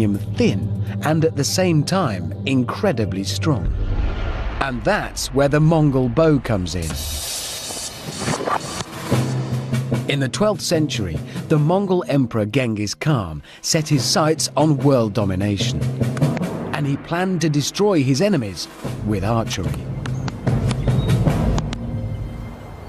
aluminium thin and at the same time incredibly strong. And that's where the Mongol bow comes in. In the 12th century, the Mongol Emperor Genghis Khan set his sights on world domination, and he planned to destroy his enemies with archery.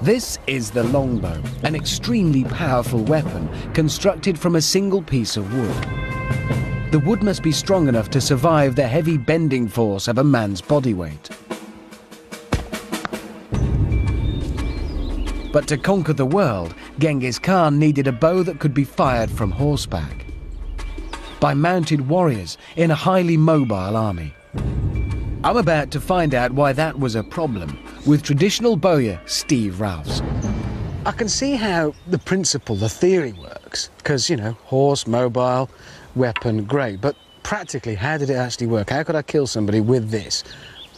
This is the longbow, an extremely powerful weapon constructed from a single piece of wood. The wood must be strong enough to survive the heavy bending force of a man's body weight. But to conquer the world, Genghis Khan needed a bow that could be fired from horseback, by mounted warriors in a highly mobile army. I'm about to find out why that was a problem with traditional bowyer Steve Ralphs. I can see how the principle, the theory works, because, you know, horse, mobile, weapon, great, but practically, how did it actually work? How could I kill somebody with this,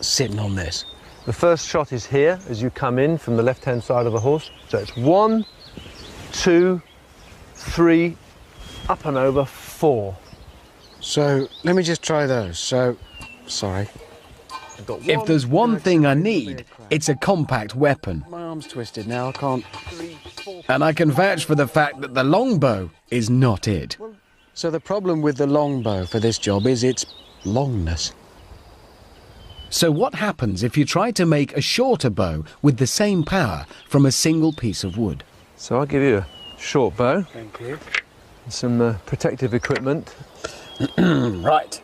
sitting on this? The first shot is here as you come in from the left-hand side of the horse. So it's 1, 2, 3, up and over, 4. So let me just try those. So, sorry. If there's one thing I need, it's a compact weapon. My arm's twisted now, I can't. And I can vouch for the fact that the longbow is not it. So the problem with the longbow for this job is its longness. So what happens if you try to make a shorter bow with the same power from a single piece of wood? So I'll give you a short bow. Thank you. And some protective equipment. Right.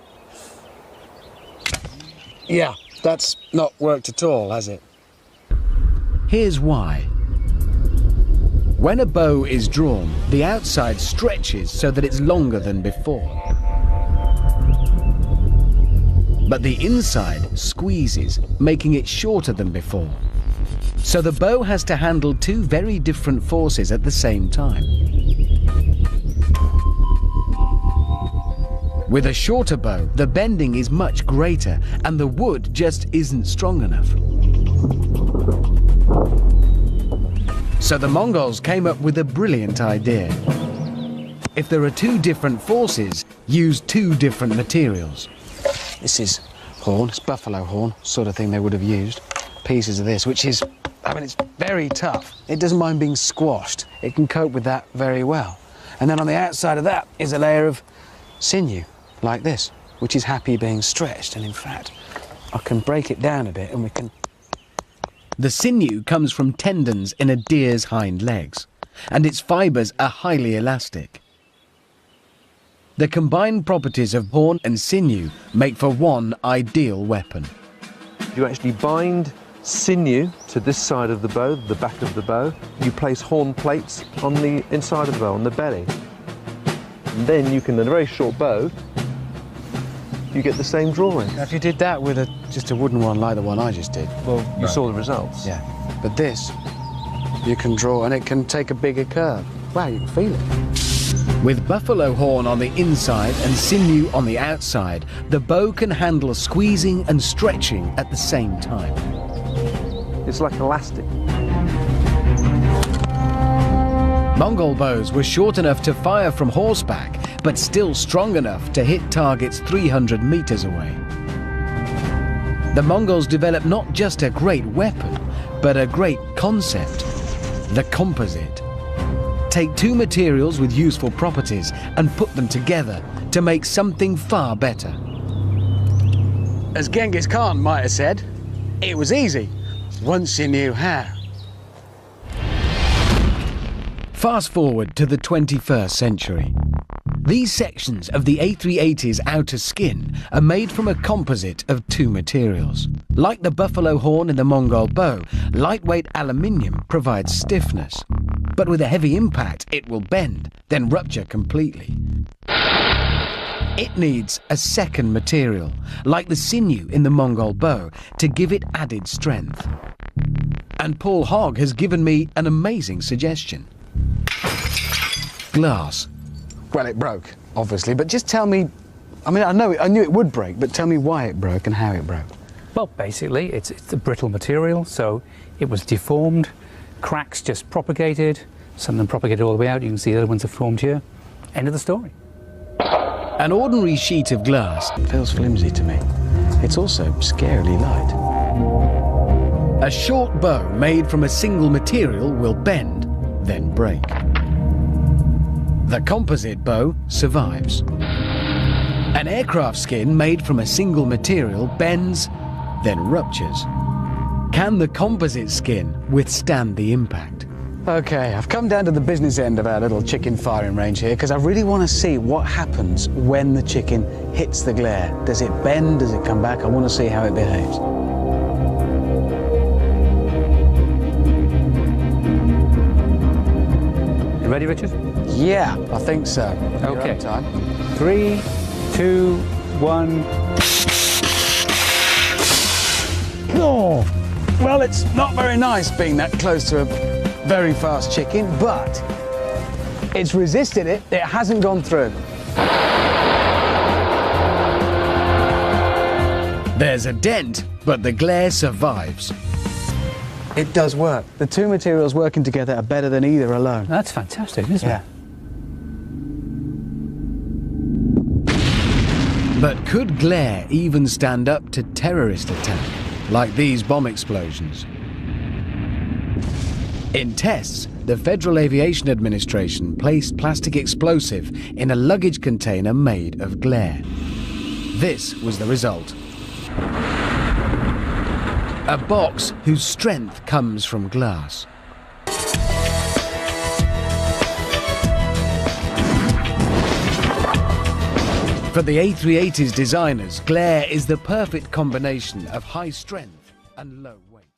Yeah, that's not worked at all, has it? Here's why. When a bow is drawn, the outside stretches so that it's longer than before. But the inside squeezes, making it shorter than before. So the bow has to handle two very different forces at the same time. With a shorter bow, the bending is much greater and the wood just isn't strong enough. So the Mongols came up with a brilliant idea. If there are two different forces, use two different materials. This is horn, it's buffalo horn, sort of thing they would have used. Pieces of this, which is, I mean, it's very tough. It doesn't mind being squashed. It can cope with that very well. And then on the outside of that is a layer of sinew, like this, which is happy being stretched. And in fact, I can break it down a bit and we can... The sinew comes from tendons in a deer's hind legs, and its fibres are highly elastic. The combined properties of horn and sinew make for one ideal weapon. You actually bind sinew to this side of the bow, the back of the bow. You place horn plates on the inside of the bow, on the belly. And then you can, in a very short bow, you get the same drawing. Now, if you did that with just a wooden one like the one I just did... Well, you saw the results. Yeah, but this, you can draw and it can take a bigger curve. Wow, you can feel it. With buffalo horn on the inside and sinew on the outside, the bow can handle squeezing and stretching at the same time. It's like elastic. Mongol bows were short enough to fire from horseback, but still strong enough to hit targets 300 meters away. The Mongols developed not just a great weapon, but a great concept, the composite. Take two materials with useful properties and put them together to make something far better. As Genghis Khan might have said, it was easy once you knew how. Fast forward to the 21st century. These sections of the A380's outer skin are made from a composite of two materials. Like the buffalo horn in the Mongol bow, lightweight aluminium provides stiffness. But with a heavy impact, it will bend, then rupture completely. It needs a second material, like the sinew in the Mongol bow, to give it added strength. And Paul Hogg has given me an amazing suggestion. Glass. Well, it broke, obviously, but just tell me, I mean, I knew it would break, but tell me why it broke and how it broke. Well, basically, it's a brittle material, so it was deformed, cracks just propagated, some of them propagated all the way out, you can see the other ones are formed here. End of the story. An ordinary sheet of glass feels flimsy to me. It's also scarily light. A short bow made from a single material will bend, then break. The composite bow survives. An aircraft skin made from a single material bends, then ruptures. Can the composite skin withstand the impact? Okay, I've come down to the business end of our little chicken firing range here because I really want to see what happens when the chicken hits the glare. Does it bend? Does it come back? I want to see how it behaves. You ready, Richard? Yeah, I think so. Okay. Time. 3, 2, 1. Oh, well, it's not very nice being that close to a very fast chicken, but it's resisted it. It hasn't gone through. There's a dent, but the glare survives. It does work. The two materials working together are better than either alone. That's fantastic, isn't it? But could glare even stand up to terrorist attack, like these bomb explosions? In tests, the Federal Aviation Administration placed plastic explosive in a luggage container made of glare. This was the result. A box whose strength comes from glass. For the A380's designers, glare is the perfect combination of high strength and low weight.